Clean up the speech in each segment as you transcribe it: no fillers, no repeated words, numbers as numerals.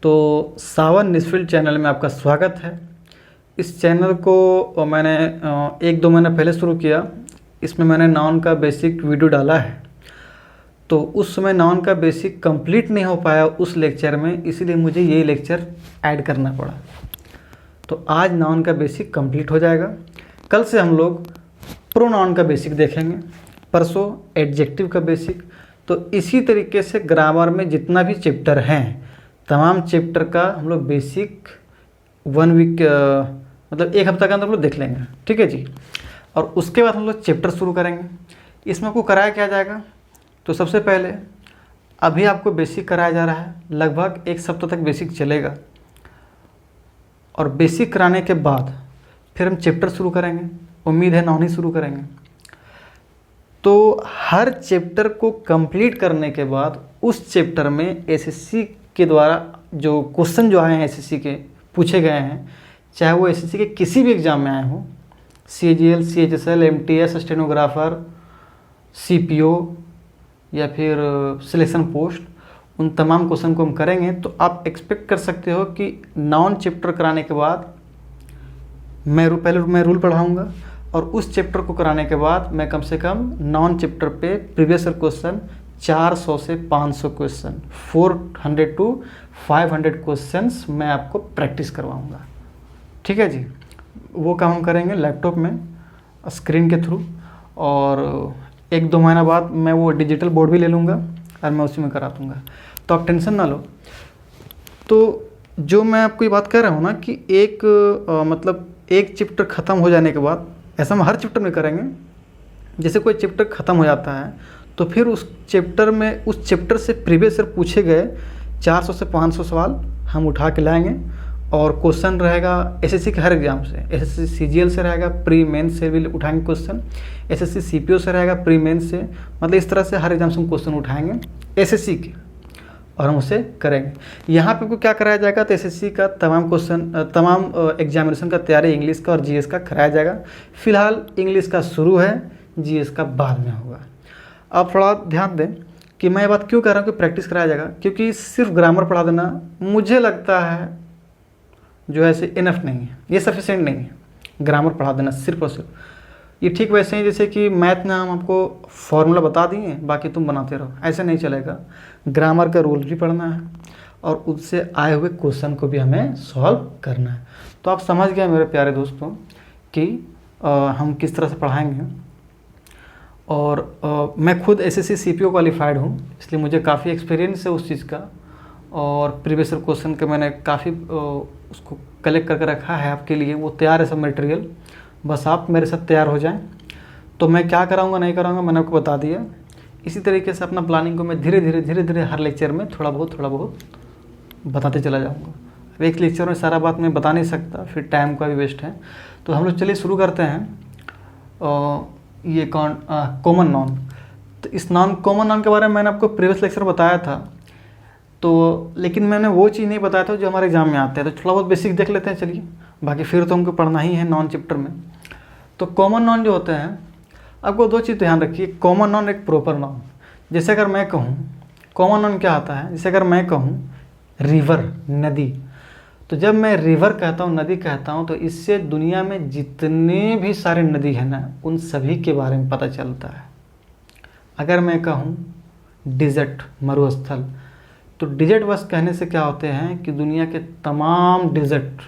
तो सावन न्यूज़फील्ड चैनल में आपका स्वागत है। इस चैनल को मैंने 1-2 महीने पहले शुरू किया। इसमें मैंने नाउन का बेसिक वीडियो डाला है, तो उस समय नाउन का बेसिक कंप्लीट नहीं हो पाया उस लेक्चर में, इसीलिए मुझे ये लेक्चर ऐड करना पड़ा। तो आज नाउन का बेसिक कंप्लीट हो जाएगा। कल से हम लोग प्रोनाउन का बेसिक देखेंगे, परसों एडजेक्टिव का बेसिक। तो इसी तरीके से ग्रामर में जितना भी चैप्टर हैं, तमाम चैप्टर का हम लोग बेसिक 1 वीक मतलब 1 हफ्ता के अंदर हम लोग देख लेंगे, ठीक है जी। और उसके बाद हम लोग चैप्टर शुरू करेंगे। इसमें आपको कराया क्या जाएगा, तो सबसे पहले अभी आपको बेसिक कराया जा रहा है, लगभग 1 सप्ताह तक बेसिक चलेगा। और बेसिक कराने के बाद फिर हम चैप्टर शुरू करेंगे, उम्मीद है नाउन ही शुरू करेंगे। तो हर चैप्टर को कंप्लीट करने के बाद उस चैप्टर में एसएससी के द्वारा जो क्वेश्चन जो आए हैं, एसएससी के पूछे गए हैं, चाहे वो एसएससी के किसी भी एग्ज़ाम में आए हों, CGL, CHSL, MTS, stenographer, CPO या फिर सिलेक्शन पोस्ट, उन तमाम क्वेश्चन को हम करेंगे। तो आप एक्सपेक्ट कर सकते हो कि नाउन चैप्टर कराने के बाद पहले मैं रूल पढ़ाऊँगा, और उस चैप्टर को कराने के बाद मैं कम से कम नाउन चैप्टर पे प्रीवियस ईयर क्वेश्चन 400 से 500 क्वेश्चन, 400 to 500 क्वेश्चंस मैं आपको प्रैक्टिस करवाऊँगा, ठीक है जी। वो काम हम करेंगे लैपटॉप में स्क्रीन के थ्रू, और 1-2 महीना बाद मैं वो डिजिटल बोर्ड भी ले लूँगा और मैं उसी में करा दूँगा। तो आप टेंशन ना लो। तो जो मैं आपको ये बात कह रहा हूँ ना कि मतलब एक चैप्टर ख़त्म हो जाने के बाद, ऐसा हम हर चैप्टर में करेंगे। जैसे कोई चैप्टर ख़त्म हो जाता है तो फिर उस चैप्टर से प्रीवियस ईयर पूछे गए 400 से 500 सवाल हम उठा के लाएंगे। और क्वेश्चन रहेगा एसएससी के हर एग्जाम से, एसएससी सीजीएल से रहेगा, प्री मेन से भी उठाएंगे क्वेश्चन, एसएससी सीपीओ से रहेगा, प्री मेन से, मतलब इस तरह से हर एग्जाम से हम क्वेश्चन उठाएंगे एसएससी के, और हम उसे करेंगे। यहाँ पे क्या कराया जाएगा, तो एसएससी का तमाम एग्जामिनेशन का तैयारी इंग्लिश का और जीएस का कराया जाएगा। फिलहाल इंग्लिश का शुरू है, जीएस का बाद में होगा। आप थोड़ा ध्यान दें कि मैं ये बात क्यों कह रहा हूँ कि प्रैक्टिस कराया जाएगा, क्योंकि सिर्फ ग्रामर पढ़ा देना मुझे लगता है जो है इनफ नहीं है, ये सफिशिएंट नहीं है। ग्रामर पढ़ा देना सिर्फ और सिर्फ, ये ठीक वैसे ही जैसे कि मैथ में हम आपको फॉर्मूला बता दिए, बाकी तुम बनाते रहो, ऐसे नहीं चलेगा। ग्रामर का रूल भी पढ़ना है और उससे आए हुए क्वेश्चन को भी हमें सॉल्व करना है। तो आप समझ गए मेरे प्यारे दोस्तों कि हम किस तरह से पढ़ाएंगे। और मैं खुद एसएससी सीपीओ क्वालिफाइड हूँ, इसलिए मुझे काफ़ी एक्सपीरियंस है उस चीज़ का। और प्रीवियस ईयर क्वेश्चन के मैंने काफ़ी उसको कलेक्ट करके रखा है आपके लिए, वो तैयार है सब मटेरियल, बस आप मेरे साथ तैयार हो जाएं। तो मैं क्या कराऊंगा नहीं कराऊंगा मैंने आपको बता दिया। इसी तरीके से अपना प्लानिंग को मैं धीरे धीरे हर लेक्चर में थोड़ा बहुत बताते चला जाऊंगा। अब एक लेक्चर में सारा बात मैं बता नहीं सकता, फिर टाइम का भी वेस्ट है। तो हम लोग चलिए शुरू करते हैं। ये कॉमन नाउन। तो इस कॉमन नाउन के बारे में मैंने आपको प्रीवियस लेक्चर बताया था, तो लेकिन मैंने वो चीज़ नहीं बताया था जो हमारे एग्जाम में आते हैं। तो थोड़ा बहुत बेसिक देख लेते हैं चलिए, बाकी फिर तो हमको पढ़ना ही है नॉन चैप्टर में। तो कॉमन नाउन जो होते हैं, आपको 2 चीज़ ध्यान रखिए। कॉमन नाउन एक प्रॉपर नाउन। जैसे अगर मैं कहूँ कॉमन नाउन क्या आता है, जैसे अगर मैं कहूँ रिवर, नदी, तो जब मैं रिवर कहता हूँ, नदी कहता हूँ, तो इससे दुनिया में जितने भी सारे नदी हैं ना, उन सभी के बारे में पता चलता है। अगर मैं कहूँ डिजर्ट, मरुस्थल, तो डिजर्ट बस कहने से क्या होते हैं कि दुनिया के तमाम desert,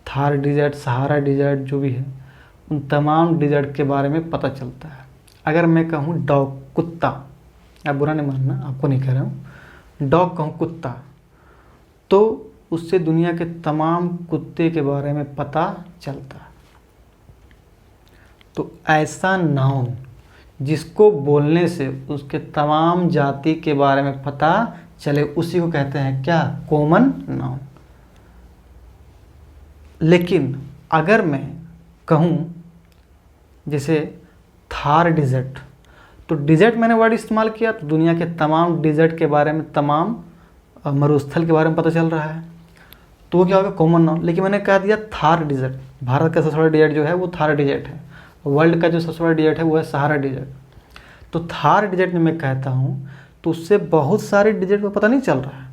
Thar desert, Sahara desert जो भी है, उन तमाम डिजर्ट के बारे में पता चलता है। अगर मैं कहूँ डॉग, कुत्ता, आप बुरा नहीं मानना, आपको नहीं कह रहा हूँ, डॉग कहूँ कुत्ता, तो उससे दुनिया के तमाम कुत्ते के बारे में पता चलता है। तो ऐसा नाउन जिसको बोलने से उसके तमाम जाति के बारे में पता चले, उसी को कहते हैं क्या, कॉमन नाउन। लेकिन अगर मैं कहूँ जैसे थार डिजर्ट, तो डिजर्ट मैंने वर्ड इस्तेमाल किया, तो दुनिया के तमाम डिजर्ट के बारे में, तमाम मरुस्थल के बारे में पता चल रहा है, तो वो क्या होगा, कॉमन नाउन। लेकिन मैंने कह दिया थार डिजर्ट, भारत का सबसे बड़ा डिजर्ट जो है वो थार डिजर्ट है, वर्ल्ड का जो सबसे बड़ा डिजर्ट है वो है सहारा डिजर्ट। तो थार डिजर्ट में मैं कहता हूँ तो उससे बहुत सारे डिजर्ट को पता नहीं चल रहा है,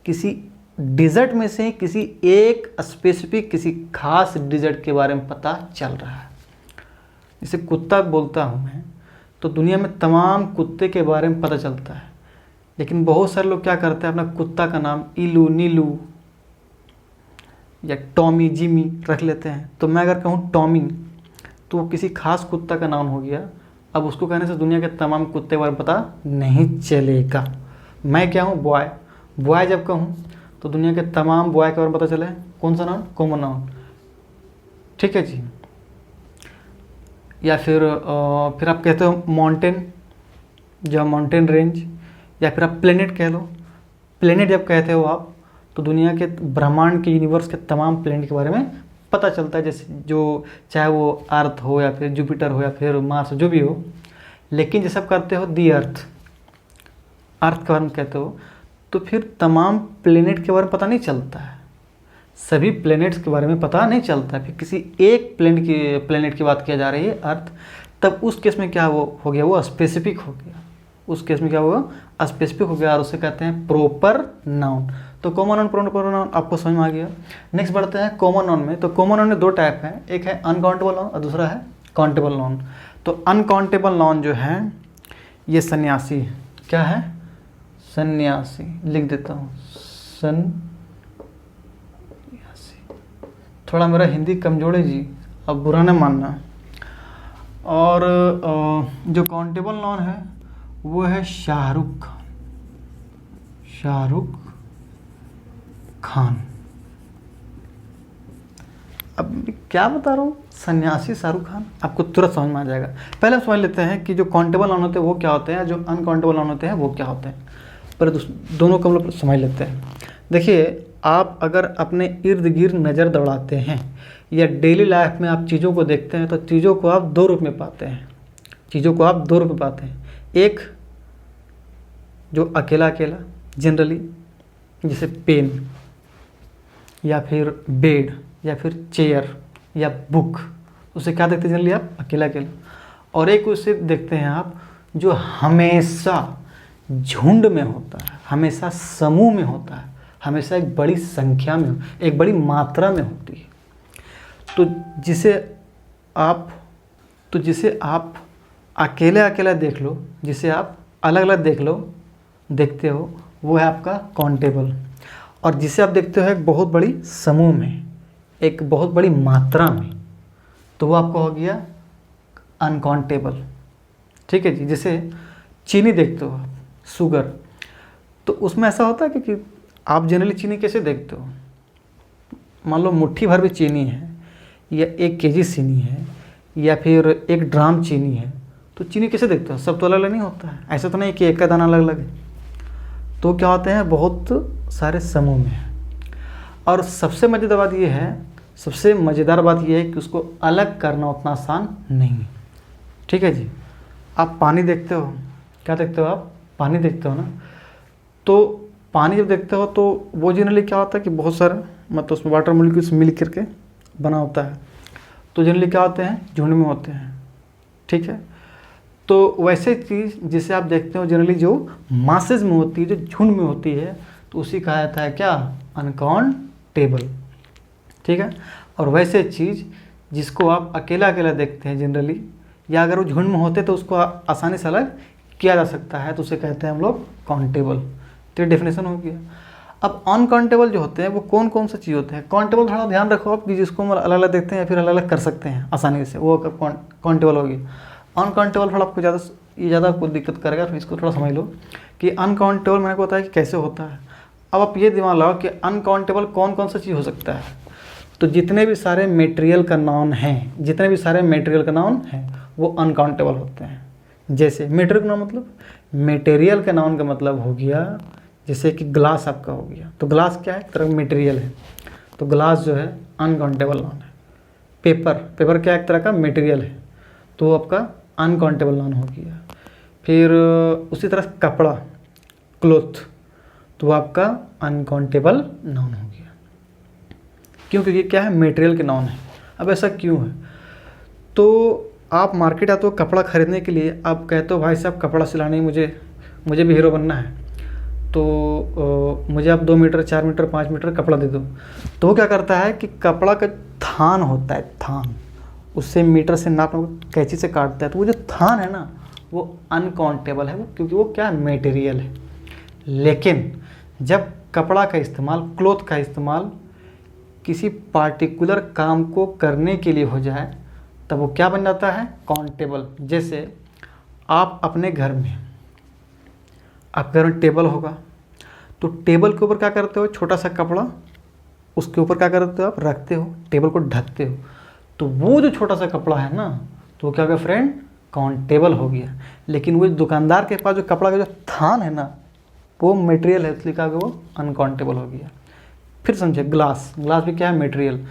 किसी डिज़र्ट में से किसी एक स्पेसिफिक किसी खास डिज़र्ट के बारे में पता चल रहा है। जैसे कुत्ता बोलता हूँ मैं, तो दुनिया में तमाम कुत्ते के बारे में पता चलता है, लेकिन बहुत सारे लोग क्या करते हैं, अपना कुत्ता का नाम इलू, नीलू या टॉमी, जिमी रख लेते हैं। तो मैं अगर कहूँ टॉमी, तो वो किसी खास कुत्ता का नाम हो गया। अब उसको कहने से दुनिया के तमाम कुत्ते के बारे में पता नहीं चलेगा। मैं क्या हूँ, बॉय। बॉय जब कहूँ तो दुनिया के तमाम बॉय के बारे में पता चले। कौन सा नाम, कॉमन नाउन, ठीक है जी। या फिर आप कहते हो माउंटेन, जो माउंटेन रेंज, या फिर आप प्लेनेट कह लो। प्लेनेट जब कहते हो आप, तो दुनिया के ब्रह्मांड के, यूनिवर्स के तमाम प्लेनेट के बारे में पता चलता है। जैसे जो चाहे वो अर्थ हो या फिर जुपिटर हो या फिर मार्स, जो भी हो। लेकिन जैसे आप करते हो दी अर्थ, अर्थ के बारे में कहते हो, तो फिर तमाम प्लेनेट के बारे में पता नहीं चलता है। सभी प्लेनेट्स के बारे में पता नहीं चलता है। फिर किसी एक प्लेनेट की बात किया जा रही है, अर्थ, तब उस केस में क्या वो हो गया, वो स्पेसिफिक हो गया। उस केस में क्या हुआ, स्पेसिफिक हो गया, और उसे कहते हैं प्रॉपर नाउन। तो कॉमन नाउन, प्रॉपर नाउन आपको समझ में आ गया। नेक्स्ट बढ़ते हैं कॉमन नाउन में। तो कॉमन नाउन में दो टाइप हैं, एक है अनकाउंटेबल नाउन और दूसरा है काउंटेबल नाउन। तो अनकाउंटेबल नाउन जो है, ये सन्यासी, क्या है, सन्यासी, लिख देता हूँ सन्यासी। थोड़ा मेरा हिंदी कमजोर है जी, अब बुरा न मानना। और जो काउंटेबल नाउन है वो है शाहरुख खान, शाहरुख खान। अब क्या बता रहा हूँ, सन्यासी, शाहरुख खान, आपको तुरंत समझ में आ जाएगा। पहले हम समझ लेते हैं कि जो काउंटेबल नाउन होते हैं वो क्या होते हैं, जो अनकाउंटेबल नाउन होते हैं वो क्या होते हैं। पर दोनों को हम लोग समझ लेते हैं। देखिए, आप अगर अपने इर्द गिर्द नज़र दौड़ाते हैं या डेली लाइफ में आप चीज़ों को देखते हैं, तो चीज़ों को आप दो रूप में पाते हैं। चीज़ों को आप दो रूप में पाते हैं। एक जो अकेला अकेला, जनरली, जैसे पेन या फिर बेड या फिर चेयर या बुक, उसे क्या देखते हैं जनरली आप, अकेला अकेला। और एक उसे देखते हैं आप जो हमेशा झुंड में होता है, हमेशा समूह में होता है, हमेशा एक बड़ी संख्या में, एक बड़ी मात्रा में होती है। तो जिसे आप अकेले अकेला देख लो, जिसे आप अलग अलग देखते हो, वो है आपका काउंटेबल। और जिसे आप देखते हो एक बहुत बड़ी समूह में, एक बहुत बड़ी मात्रा में, तो वो आपका हो गया अनकाउंटेबल, ठीक है जी। जैसे चीनी देखते हो आप, शुगर, तो उसमें ऐसा होता है कि आप जनरली चीनी कैसे देखते हो, मान लो मुट्ठी भर भी चीनी है या 1 केजी चीनी है या फिर 1 ड्राम चीनी है, तो चीनी कैसे देखते हो, सब तो अलग अलग नहीं होता है। ऐसा तो नहीं कि एक का दाना अलग अलग है। तो क्या होते हैं, बहुत सारे समूह में है। और सबसे मज़ेदार बात ये है कि उसको अलग करना उतना आसान नहीं है, ठीक है जी। आप पानी देखते हो, क्या देखते हो आप, पानी देखते हो ना। तो पानी जब देखते हो तो वो जनरली क्या होता है कि बहुत सारे, मतलब उसमें वाटर मॉलिक्यूल्स मिल करके बना होता है। तो जनरली क्या होते हैं, झुंड में होते हैं, ठीक है। तो वैसे चीज़ जिसे आप देखते हो जनरली जो मासेज में होती है, जो झुंड में होती है, तो उसी कहा जाता है क्या, अनकाउंटेबल, ठीक है। और वैसे चीज़ जिसको आप अकेला अकेला देखते हैं जनरली, या अगर वो झुंड में होते तो उसको आसानी से अलग किया जा सकता है, तो उसे कहते हैं हम लोग काउंटेबल। तो ये डेफिनेशन हो गया। अब अनकाउंटेबल जो होते हैं वो कौन कौन सा चीज़ होते हैं। काउंटेबल थोड़ा ध्यान रखो आप कि जिसको हम अलग अलग देखते हैं या फिर अलग अलग कर सकते हैं आसानी से, वो काउंटेबल हो गया। अनकाउंटेबल थोड़ा आपको ज़्यादा आपको दिक्कत करेगा, तो इसको थोड़ा समझ लो कि अनकाउंटेबल मैंने को बताया कि कैसे होता है। अब आप ये दिमाग लगाओ कि अनकाउंटेबल कौन कौन सा चीज़ हो सकता है। तो जितने भी सारे मटेरियल का नाउन हैं, वो अनकाउंटेबल होते हैं। जैसे मटेरियल का नाउन मतलब, मटेरियल का नाउन का मतलब हो गया, जैसे कि ग्लास आपका हो गया, तो ग्लास क्या है, एक तरह का मटेरियल है, तो ग्लास जो है अनकाउंटेबल नाउन है। पेपर क्या है, एक तरह का मटेरियल है, तो आपका अनकाउंटेबल नाउन हो गया। फिर उसी तरह कपड़ा, क्लोथ, तो आपका अनकाउंटेबल नाउन हो गया। क्यों, क्योंकि क्या है, मटेरियल के नाउन है। अब ऐसा क्यों है, तो आप मार्केट आते हो कपड़ा खरीदने के लिए, आप कहते हो भाई साहब कपड़ा सिलाने, मुझे भी हीरो बनना है, तो मुझे आप 2 मीटर 4 मीटर 5 मीटर कपड़ा दे दो। तो वो क्या करता है कि कपड़ा का थान होता है, थान, उससे मीटर से नाप कैंची से काटता है, तो वो जो थान है ना वो अनकाउंटेबल है, वो क्योंकि वो क्या मटेरियल है। लेकिन जब कपड़ा का इस्तेमाल, क्लॉथ का इस्तेमाल किसी पार्टिकुलर काम को करने के लिए हो जाए तब वो क्या बन जाता है, काउंटेबल। जैसे आप अपने घर में, आपके घर में टेबल होगा, तो टेबल के ऊपर क्या करते हो, छोटा सा कपड़ा उसके ऊपर क्या करते हो, आप रखते हो, टेबल को ढकते हो। तो वो जो छोटा सा कपड़ा है ना, तो वो क्या हो गया फ्रेंड, काउंटेबल हो गया। लेकिन वो दुकानदार के पास जो कपड़ा का जो थान है ना, वो मटेरियल है, इसलिए क्या हो गया, वो अनकाउंटेबल हो गया। फिर समझे, ग्लास, ग्लास भी क्या है, मटेरियल।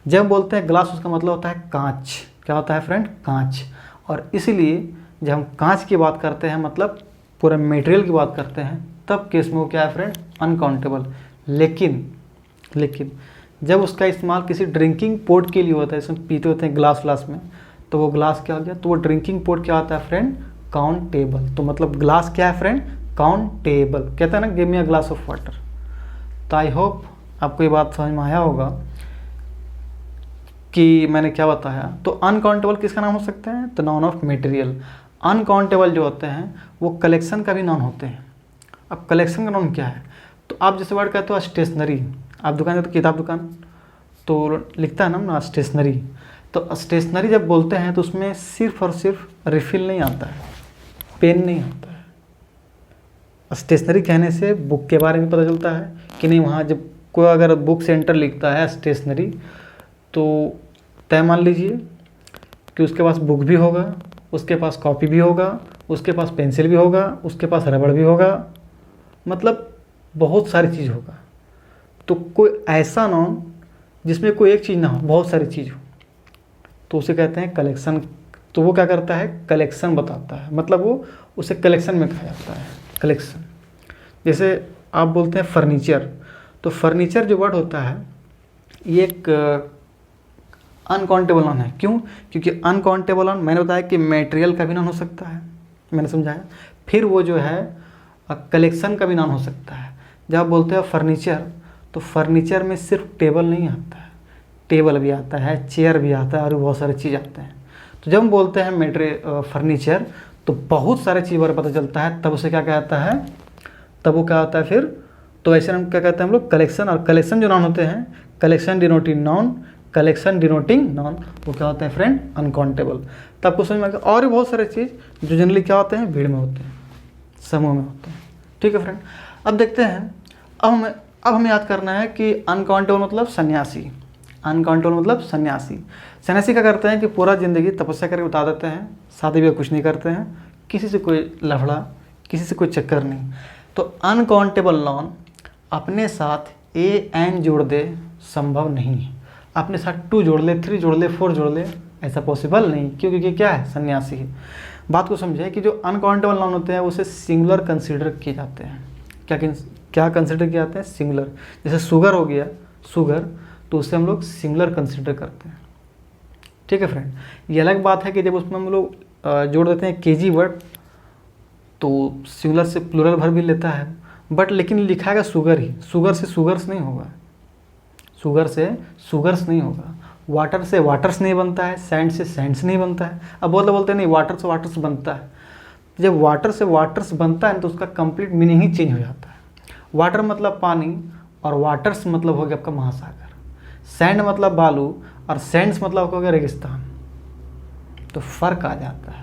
जब बोलते हैं ग्लास, उसका मतलब होता है कांच। क्या होता है फ्रेंड, कांच। और इसीलिए जब हम कांच की बात करते हैं, मतलब पूरा मटेरियल की बात करते हैं, तब केस में वो क्या है फ्रेंड, अनकाउंटेबल। लेकिन जब उसका इस्तेमाल किसी ड्रिंकिंग पोर्ट के लिए होता है, इसमें पीते होते हैं ग्लास व्लास में, तो वो ग्लास क्या हो गया, तो वो ड्रिंकिंग पोर्ट क्या होता है फ्रेंड, काउंटेबल। तो मतलब ग्लास क्या है फ्रेंड, काउंटेबल। कहता है ना, give me a glass of water. तो आई होप आपको ये बात समझ में आया होगा कि मैंने क्या बताया। तो अनकाउंटेबल किसका नाम हो सकता है, तो नाउन ऑफ मटेरियल। अनकाउंटेबल जो होते हैं वो कलेक्शन का भी नाउन होते हैं। अब कलेक्शन का नाउन क्या है, तो आप जैसे वर्ड कहते हो स्टेशनरी, आप दुकान जाते हो, किताब दुकान, तो लिखता है ना स्टेशनरी। तो स्टेशनरी जब बोलते हैं तो उसमें सिर्फ और सिर्फ रिफिल नहीं आता है, पेन नहीं आता है। स्टेशनरी कहने से बुक के बारे में पता चलता है कि नहीं, वहाँ जब कोई अगर बुक सेंटर लिखता है स्टेशनरी, तो तय मान लीजिए कि उसके पास बुक भी होगा, उसके पास कॉपी भी होगा, उसके पास पेंसिल भी होगा, उसके पास रबड़ भी होगा, मतलब बहुत सारी चीज़ होगा। तो कोई ऐसा नाउन जिसमें कोई एक चीज़ ना हो, बहुत सारी चीज़ हो, तो उसे कहते हैं कलेक्शन। तो वो क्या करता है, कलेक्शन बताता है, मतलब वो उसे कलेक्शन में कहा जाता है, कलेक्शन। जैसे आप बोलते हैं फर्नीचर, तो फर्नीचर जो वर्ड होता है ये एक अनकाउंटेबल नाउन है। क्यों, क्योंकि अनकाउंटेबल नाउन मैंने बताया कि मटेरियल का भी नाउन हो सकता है, मैंने समझाया। फिर वो जो है कलेक्शन का भी नाउन हो सकता है। जब आप बोलते हो फर्नीचर, तो फर्नीचर में सिर्फ टेबल नहीं आता है, टेबल भी आता है, चेयर भी आता है, और बहुत सारी चीज़ आते हैं। तो जब हम बोलते हैं मटेरियल फर्नीचर, तो बहुत सारे चीज़ पर पता चलता है, तब उसे क्या कहता है, तब वो क्या होता है फिर, तो ऐसे हम क्या कहते हैं हम लोग, कलेक्शन। और कलेक्शन जो नाउन होते हैं, collection denoting noun, collection denoting noun, वो क्या होता है फ्रेंड, अनकाउंटेबल। तब आपको समझ में आएगा। और भी बहुत सारे चीज़ जो जनरली क्या होते हैं, भीड़ में होते हैं, समूह में होते हैं। ठीक है फ्रेंड, अब देखते हैं, अब हमें याद करना है कि अनकाउंटेबल मतलब सन्यासी। अनकाउंटेबल मतलब सन्यासी। सन्यासी क्या करते हैं कि पूरा ज़िंदगी तपस्या करके बता देते हैं, शादी भी कुछ नहीं करते हैं, किसी से कोई लफड़ा, किसी से कोई चक्कर नहीं। तो अनकाउंटेबल नाउन अपने साथ ए एन जोड़ दे संभव नहीं है। अपने साथ 2 जोड़ ले, 3 जोड़ ले, 4 जोड़ ले, ऐसा पॉसिबल नहीं, क्योंकि क्या है, सन्यासी है। बात को समझे कि जो अनकाउंटेबल नाउन होते हैं उसे सिंगुलर कंसीडर किए जाते हैं। क्या कंसिडर किए जाते हैं, सिंगुलर। जैसे शुगर हो गया, शुगर, तो उससे हम लोग सिंगुलर कंसिडर करते हैं। ठीक है फ्रेंड, ये अलग बात है कि जब उसमें हम लोग जोड़ देते हैं केजी वर्ड, तो सिंगुलर से प्लूरल भर भी लेता है, बट लेकिन लिखाएगा शुगर ही, शुगर से शुगर्स नहीं होगा, शुगर से शुगर्स नहीं होगा, वाटर से वाटर्स नहीं बनता है, सैंड से सैंड्स नहीं बनता है। अब बोलते नहीं वाटर से वाटर्स बनता है। जब वाटर से वाटर्स बनता है तो उसका कंप्लीट मीनिंग ही चेंज हो जाता है। वाटर मतलब पानी, और वाटर्स मतलब हो गया आपका महासागर। सैंड मतलब बालू, और सैंड्स मतलब हो गया रेगिस्तान। तो फर्क आ जाता है।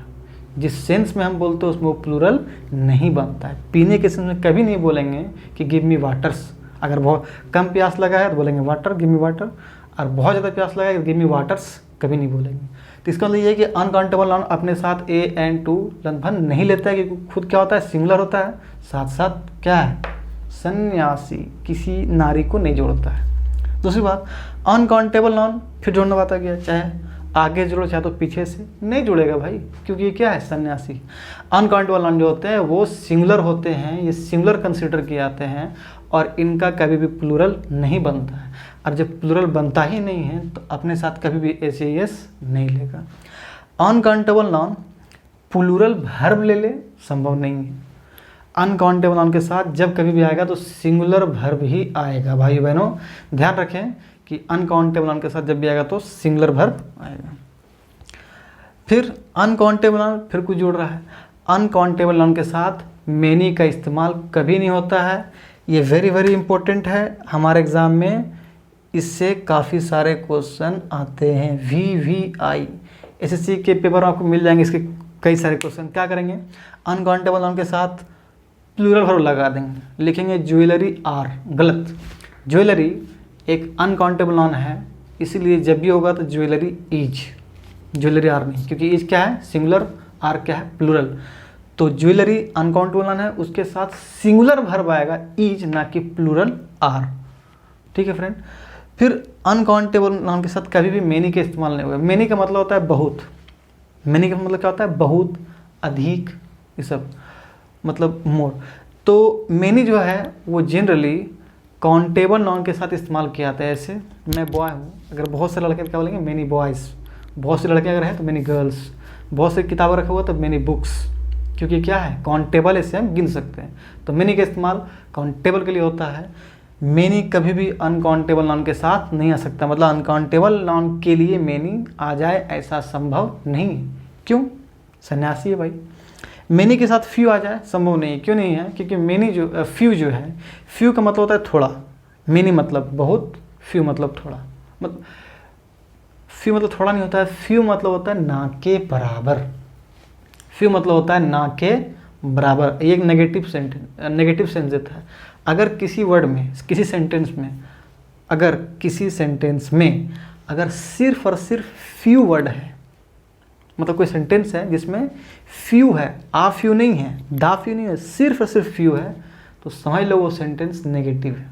जिस सेंस में हम बोलते हैं उसमें वो प्लूरल नहीं बनता है। पीने के सेंस में कभी नहीं बोलेंगे कि गिव मी वाटर्स। अगर बहुत कम प्यास लगा है तो बोलेंगे वाटर, गिव मी वाटर, और बहुत ज़्यादा प्यास लगा है तो गिव मी वाटर्स कभी नहीं बोलेंगे। तो इसका मतलब ये है कि अनकाउंटेबल नाउन अपने साथ ए एन टू लगभग नहीं लेता है, क्योंकि खुद क्या होता है, सिंगुलर होता है, साथ साथ क्या है, सन्यासी, किसी नारी को नहीं जोड़ता है। दूसरी बात, अनकाउंटेबल नाउन फिर जोड़ना बात आ गया, चाहे आगे जोड़ो चाहे तो पीछे से, नहीं जुड़ेगा भाई, क्योंकि ये क्या है, सन्यासी। अनकाउंटेबल नाउन जो होते हैं वो सिंगुलर होते हैं, ये सिंगुलर कंसिडर किए जाते हैं, और इनका कभी भी प्लूरल नहीं बनता है। और जब प्लूरल बनता ही नहीं है तो अपने साथ कभी भी एस नहीं लेगा। अनकाउंटेबल नाउन प्लूरल वर्ब ले ले, संभव नहीं है। अनकाउंटेबल नाउन के साथ जब कभी भी आएगा तो सिंगुलर वर्ब ही आएगा। भाई बहनों ध्यान रखें कि अनकाउंटेबल नाउन के साथ जब भी आएगा तो सिंगुलर वर्ब आएगा। फिर अनकाउंटेबल नाउन फिर कुछ जुड़ रहा है, अनकाउंटेबल नाउन के साथ मेनी का इस्तेमाल कभी नहीं होता है। ये वेरी वेरी इंपॉर्टेंट है, हमारे एग्ज़ाम में इससे काफ़ी सारे क्वेश्चन आते हैं। VVI SSC के पेपर आपको मिल जाएंगे, इसके कई सारे क्वेश्चन। क्या करेंगे, अनकाउंटेबल नाउन के साथ प्लूरल वर्ब लगा देंगे, लिखेंगे ज्वेलरी आर। गलत, ज्वेलरी एक अनकाउंटेबल नाउन है, इसीलिए जब भी होगा तो ज्वेलरी इज, ज्वेलरी आर नहीं, क्योंकि इज क्या है सिंगुलर, आर क्या है प्लूरल। तो ज्वेलरी अनकाउंटेबल नाउन है, उसके साथ सिंगुलर वर्ब आएगा इज, ना कि प्लूरल आर। ठीक है फ्रेंड। फिर अनकाउंटेबल नाउन के साथ कभी भी मेनी का इस्तेमाल नहीं होगा। मेनी का मतलब होता है बहुत, मेनी का मतलब क्या होता है बहुत, अधिक, ये सब मतलब मोर। तो मेनी जो है वो जनरली काउंटेबल नाउन के साथ इस्तेमाल किया जाता है। ऐसे मैं बॉय हूँ, अगर बहुत से लड़के क्या बोलेंगे मेनी बॉयज़, बहुत से लड़के अगर हैं तो मेनी गर्ल्स, बहुत से किताबें रखा हुआ तो मेनी बुक्स, क्योंकि क्या है काउंटेबल, ऐसे हम गिन सकते हैं। तो मेनी का इस्तेमाल काउंटेबल के लिए होता है। मेनी कभी भी अनकाउंटेबल नाउन के साथ नहीं आ सकता, मतलब अनकाउंटेबल नाउन के लिए मेनी आ जाए ऐसा संभव नहीं है। क्यों, सन्यासी है भाई। मेनी के साथ फ्यू आ जाए संभव नहीं है। क्यों नहीं है, क्योंकि मेनी जो फ्यू जो है, फ्यू का मतलब होता है थोड़ा, मेनी मतलब बहुत, फ्यू मतलब थोड़ा, मतलब फ्यू मतलब थोड़ा नहीं होता है, फ्यू मतलब होता है ना के बराबर। फ्यू मतलब होता है ना के बराबर। ये एक नेगेटिव सेंस देता है। अगर किसी वर्ड में, किसी सेंटेंस में अगर सिर्फ और सिर्फ फ्यू वर्ड है, मतलब कोई सेंटेंस है जिसमें फ्यू है, आ फ्यू नहीं है, दा फ्यू नहीं है, सिर्फ और सिर्फ फ्यू है, तो समझ लो वो सेंटेंस नेगेटिव है।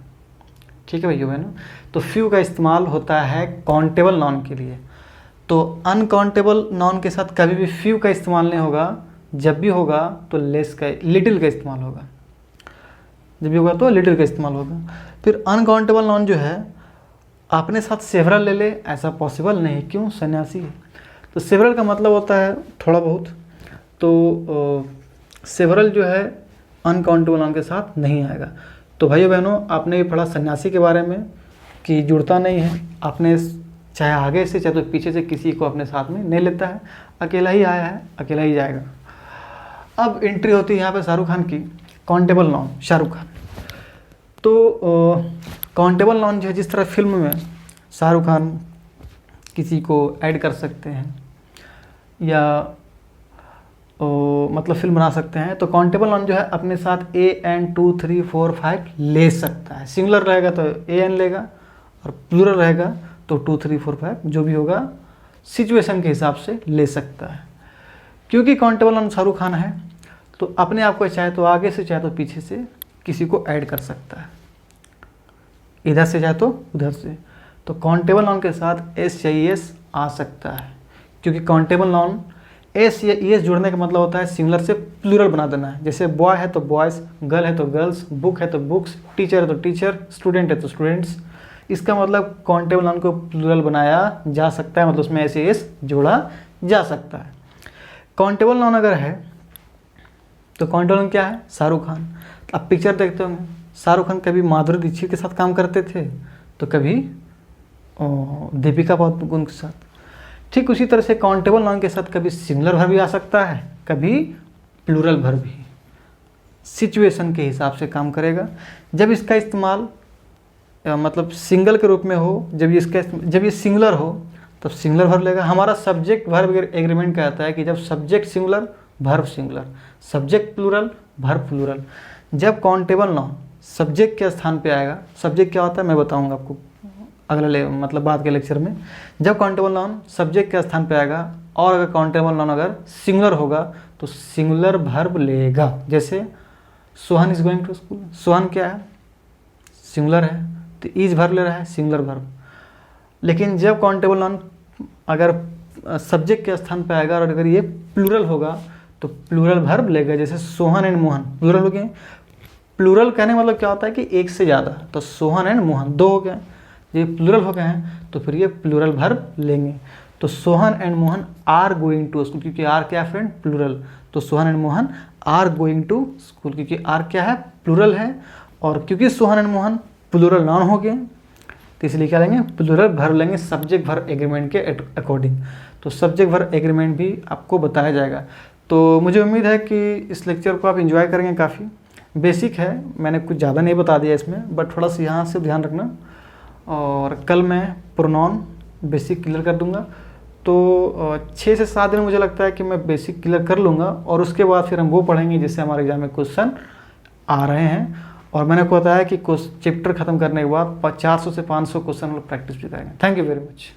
ठीक है भैया बहनों। तो फ्यू का इस्तेमाल होता है काउंटेबल नाउन के लिए। तो अनकाउंटेबल नाउन के साथ कभी भी फ्यू का इस्तेमाल नहीं होगा, जब भी होगा तो लेस का, लिटिल का इस्तेमाल होगा, जब भी होगा तो लिटिल का इस्तेमाल होगा। फिर अनकाउंटेबल नाउन जो है अपने साथ सेवरल ले ले, ऐसा पॉसिबल नहीं। क्यों, सन्यासी है। तो सेवरल का मतलब होता है थोड़ा बहुत, तो सेवरल जो है अनकाउंटेबल नाउन के साथ नहीं आएगा। तो भाइयों बहनों आपने भी पढ़ा सन्यासी के बारे में कि जुड़ता नहीं है, आपने चाहे आगे से चाहे तो पीछे से किसी को अपने साथ में नहीं लेता है, अकेला ही आया है अकेला ही जाएगा। अब एंट्री होती है यहाँ पे शाहरुख खान की, काउंटेबल नाउन शाहरुख खान। तो काउंटेबल नाउन जो है, जिस तरह फिल्म में शाहरुख खान किसी को ऐड कर सकते हैं या मतलब फिल्म बना सकते हैं, तो काउंटेबल नाउन जो है अपने साथ AN 2 3 4 5 ले सकता है। सिंगुलर रहेगा तो AN लेगा और प्लूरल रहेगा तो 2 3 4 5 जो भी होगा सिचुएशन के हिसाब से ले सकता है। क्योंकि काउंटेबल नाउन शाहरुख खान है तो अपने आप को चाहे तो आगे से चाहे तो पीछे से किसी को ऐड कर सकता है, इधर से चाहे तो उधर से। तो काउंटेबल नाउन के साथ S या ES आ सकता है, क्योंकि काउंटेबल नाउन S या ES जुड़ने का मतलब होता है सिंगुलर से प्लूरल बना देना है। जैसे बॉय है तो बॉयज़, गर्ल है तो गर्ल्स, बुक है तो बुक्स, टीचर है तो टीचर, स्टूडेंट है तो स्टूडेंट्स। इसका मतलब काउंटेबल नाउन को प्लूरल बनाया जा सकता है, मतलब उसमें S या ES जोड़ा जा सकता है। काउंटेबल नाउन अगर है तो काउंटेबल नाउन क्या है, शाहरुख खान। अब पिक्चर देखते होंगे, शाहरुख खान कभी माधुरी दीक्षित के साथ काम करते थे तो कभी दीपिका पादुकोण के साथ। ठीक उसी तरह से काउंटेबल नाउन के साथ कभी सिंगुलर वर्ब भी आ सकता है, कभी प्लूरल वर्ब भी, सिचुएशन के हिसाब से काम करेगा। जब इसका इस्तेमाल मतलब सिंगल के रूप में हो, जब ये सिंगुलर हो तब सिंगुलर वर्ब लेगा। हमारा सब्जेक्ट वर्ब एग्रीमेंट कहता है कि जब subject singular verb singular, subject plural verb plural. जब काउंटेबल नाउन सब्जेक्ट के स्थान पे आएगा, सब्जेक्ट क्या होता है मैं बताऊंगा आपको अगले मतलब बाद के लेक्चर में। जब काउंटेबल नाउन सब्जेक्ट के स्थान पे आएगा और अगर काउंटेबल नाउन अगर सिंगुलर होगा तो सिंगुलर वर्ब लेगा। जैसे Sohan is going to school, Sohan क्या है सिंगुलर है तो इज वर्ब ले रहा है सिंगुलर वर्ब। लेकिन जब काउंटेबल नाउन अगर सब्जेक्ट के स्थान पे आएगा और अगर ये प्लूरल होगा तो प्लूरल वर्ब लेगा। जैसे सोहन एंड मोहन प्लूरल हो गए। प्लूरल कहने का मतलब क्या होता है कि एक से ज़्यादा, तो सोहन एंड मोहन दो हो गए, ये प्लूरल हो गए हैं तो फिर ये प्लूरल वर्ब लेंगे। तो Sohan and Mohan are going to school, क्योंकि आर क्या फ्रेंड प्लूरल, तो Sohan and Mohan are going to school, क्योंकि आर क्या है, प्लूरल है, और क्योंकि Sohan and Mohan plural noun हो गए तो इसलिए क्या लेंगे, प्लूरल वर्ब लेंगे सब्जेक्ट वर्ब एग्रीमेंट के अकॉर्डिंग। तो सब्जेक्ट वर्ब एग्रीमेंट भी आपको बताया जाएगा। तो मुझे उम्मीद है कि इस लेक्चर को आप इंजॉय करेंगे। काफ़ी बेसिक है, मैंने कुछ ज़्यादा नहीं बता दिया इसमें, बट थोड़ा सा यहाँ से ध्यान रखना। और कल मैं प्रोनाउन बेसिक क्लियर कर दूंगा। तो 6 से 7 दिन मुझे लगता है कि मैं बेसिक क्लियर कर लूँगा, और उसके बाद फिर हम वो पढ़ेंगे जिससे हमारे एग्जाम में क्वेश्चन आ रहे हैं। और मैंने आपको बताया कि चैप्टर खत्म करने के बाद 400 से 500 क्वेश्चन हम लोग प्रैक्टिस भी करेंगे। Thank you very much.